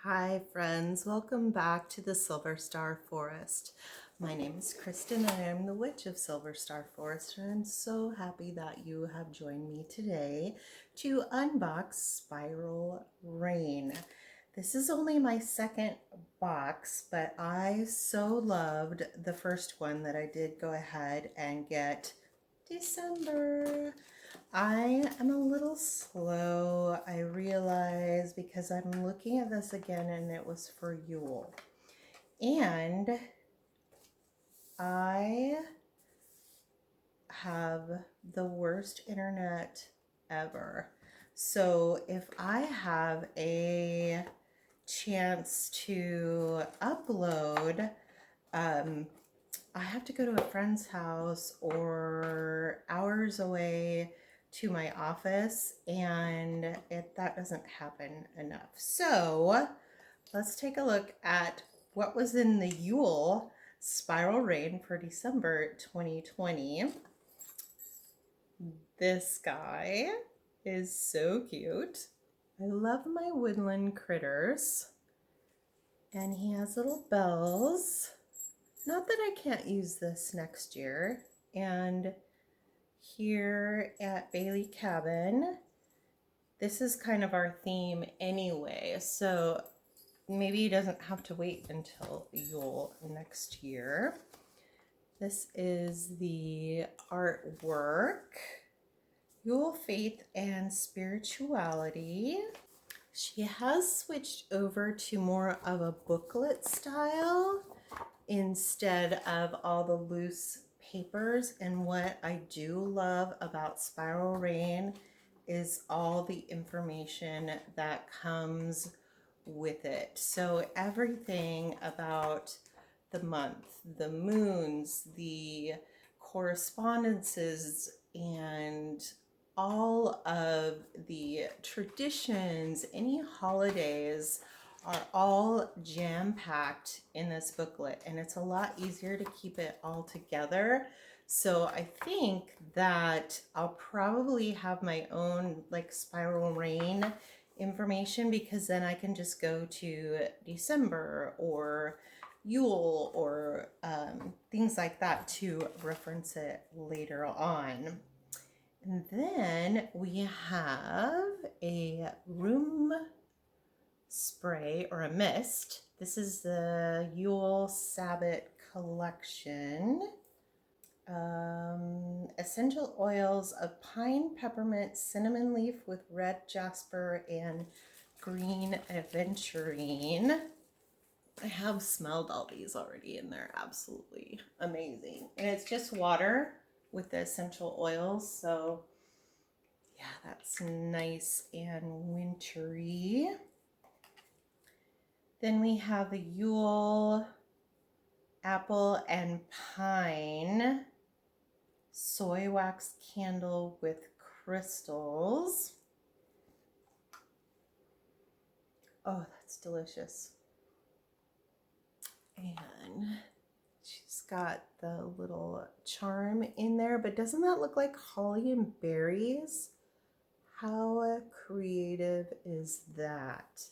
Hi friends, welcome back to the SilverStar Forest. My name is Kristen and I am the Witch of SilverStar Forest, and I'm so happy that you have joined me today to unbox Spiral Rain. This is only my second box, but I so loved the first one that I did go ahead and get December. I am a little slow, I realize, because I'm looking at this again and it was for Yule. And I have the worst internet ever. So if I have a chance to upload, I have to go to a friend's house or hours away to my office, and that doesn't happen enough. So let's take a look at what was in the Yule Spiral Rain for December 2020. This guy is so cute. I love my woodland critters. And he has little bells. Not that I can't use this next year. And here at Bailey Cabin, this is kind of our theme anyway, so maybe he doesn't have to wait until Yule next year. This is the artwork, Yule Faith and Spirituality. She has switched over to more of a booklet style instead of all the loose papers. And what I do love about Spiral Rain is all the information that comes with it. So everything about the month, the moons, the correspondences, and all of the traditions, any holidays are all jam-packed in this booklet, and it's a lot easier to keep it all together. So I think that I'll probably have my own like Spiral Rain information, because then I can just go to December or Yule or things like that to reference it later on. And then we have a room spray or a mist. This is the Yule Sabbath collection. Essential oils of pine, peppermint, cinnamon leaf with red jasper and green aventurine. I have smelled all these already and they're absolutely amazing. And it's just water with the essential oils, so yeah, that's nice and wintry. Then we have the Yule Apple and Pine soy wax candle with crystals. Oh, that's delicious. And she's got the little charm in there, but doesn't that look like holly and berries? How creative is that?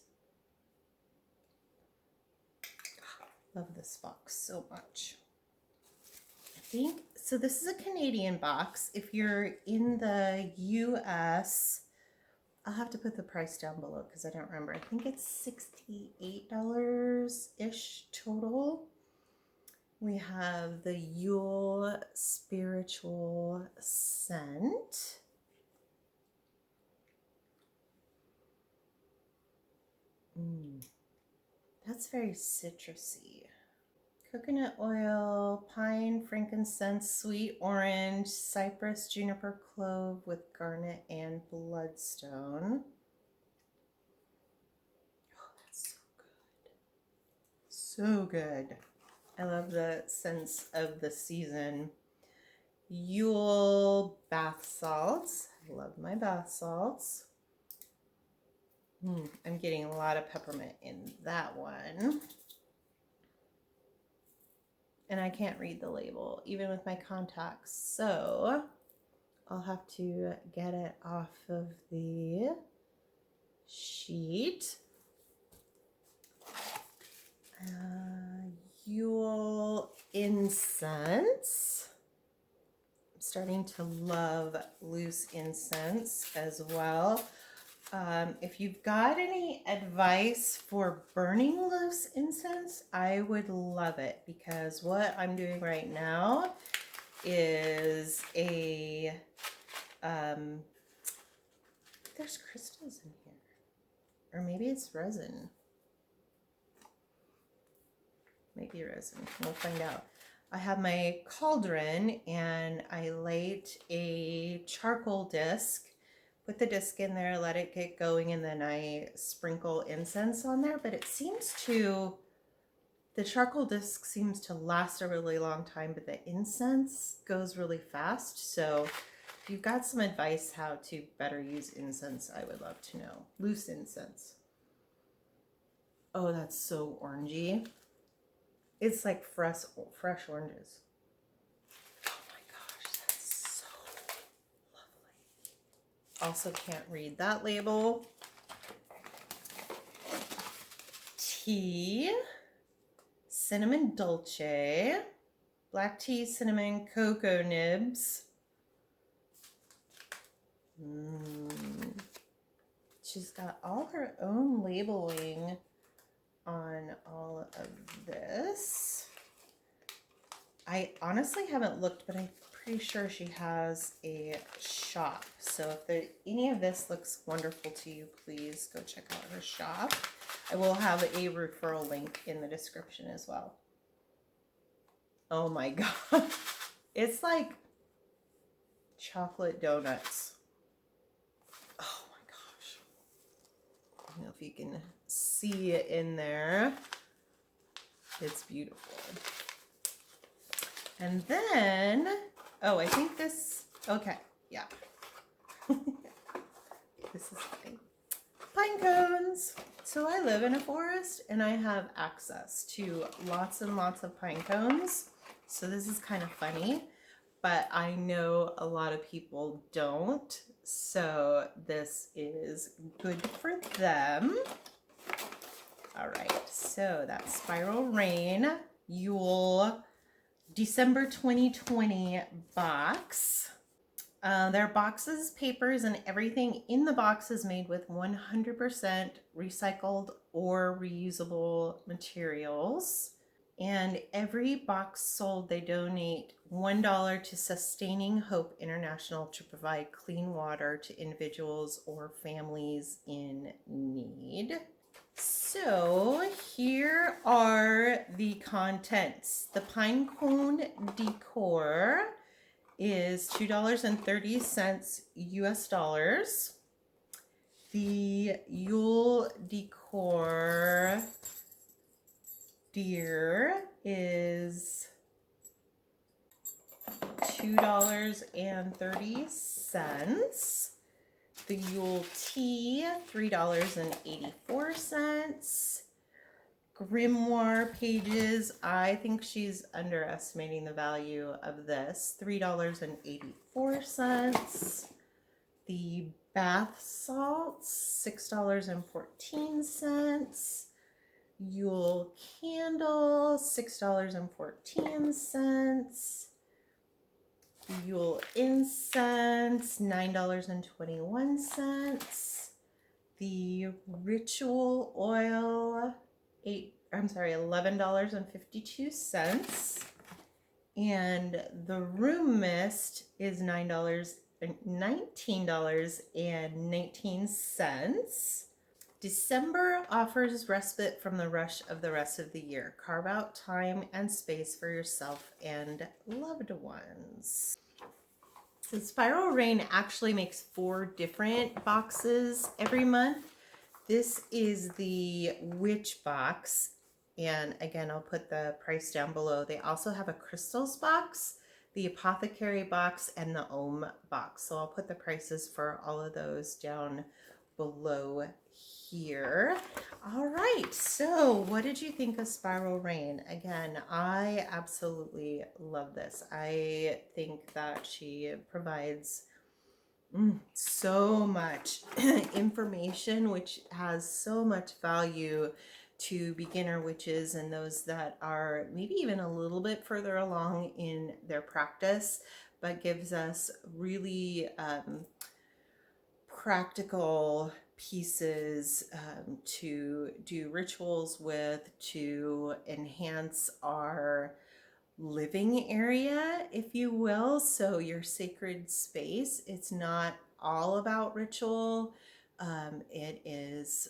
Love this box so much. I think, so this is a Canadian box. If you're in the US, I'll have to put the price down below because I don't remember. I think it's $68-ish total. We have the Yule Spiritual Scent. That's very citrusy. Coconut oil, pine, frankincense, sweet orange, cypress, juniper, clove with garnet and bloodstone. Oh, that's so good. So good. I love the sense of the season. Yule bath salts. I love my bath salts. I'm getting a lot of peppermint in that one. And I can't read the label, even with my contacts. So I'll have to get it off of the sheet. Yule incense. I'm starting to love loose incense as well. If you've got any advice for burning loose incense, I would love it, because what I'm doing right now is a, there's crystals in here, or maybe it's resin. Maybe resin, we'll find out. I have my cauldron and I light a charcoal disc. Put the disc in there, let it get going, and then I sprinkle incense on there. But it seems to, the charcoal disc seems to last a really long time, but the incense goes really fast. So if you've got some advice how to better use incense, I would love to know. Loose incense. Oh, that's so orangey. It's like fresh oranges. Also can't read that label. Tea, cinnamon dolce, black tea, cinnamon, cocoa nibs. She's got all her own labeling on all of this. I honestly haven't looked, but I'm pretty sure she has a shop. So if any of this looks wonderful to you, please go check out her shop. I will have a referral link in the description as well. Oh my god. It's like chocolate donuts. Oh my gosh. I don't know if you can see it in there. It's beautiful. And then, oh, I think this, okay, yeah. This is fine. Pine cones. So I live in a forest and I have access to lots and lots of pine cones. So this is kind of funny, but I know a lot of people don't. So this is good for them. All right, so that's Spiral Rain, Yule, December 2020 box. Their boxes, papers, and everything in the box is made with 100% recycled or reusable materials. And every box sold, they donate $1 to Sustaining Hope International to provide clean water to individuals or families in need. So here are the contents. The pine cone decor is $2.30 US dollars. The Yule decor deer is $2.30. The Yule tea, $3.84. Grimoire pages, I think she's underestimating the value of this, $3.84. The bath salts, $6.14. Yule candle, $6.14. Yule incense, $9.21. The ritual oil, $11.52. And the room mist is $19.19. December offers respite from the rush of the rest of the year. Carve out time and space for yourself and loved ones. So Spiral Rain actually makes 4 different boxes every month. This is the Witch box. And again, I'll put the price down below. They also have a crystals box, the apothecary box, and the Ohm box. So I'll put the prices for all of those down below here. All right, so what did you think of Spiral Rain? Again, I absolutely love this. I think that she provides so much information, which has so much value to beginner witches and those that are maybe even a little bit further along in their practice, but gives us really practical pieces to do rituals with, to enhance our living area, if you will. So your sacred space, it's not all about ritual. It is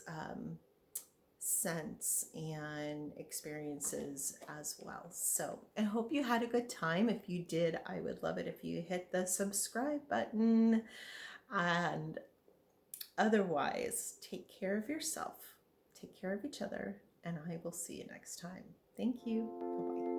sense and experiences as well. So I hope you had a good time. If you did, I would love it if you hit the subscribe button. And otherwise, take care of yourself, take care of each other, and I will see you next time. Thank you. Bye-bye.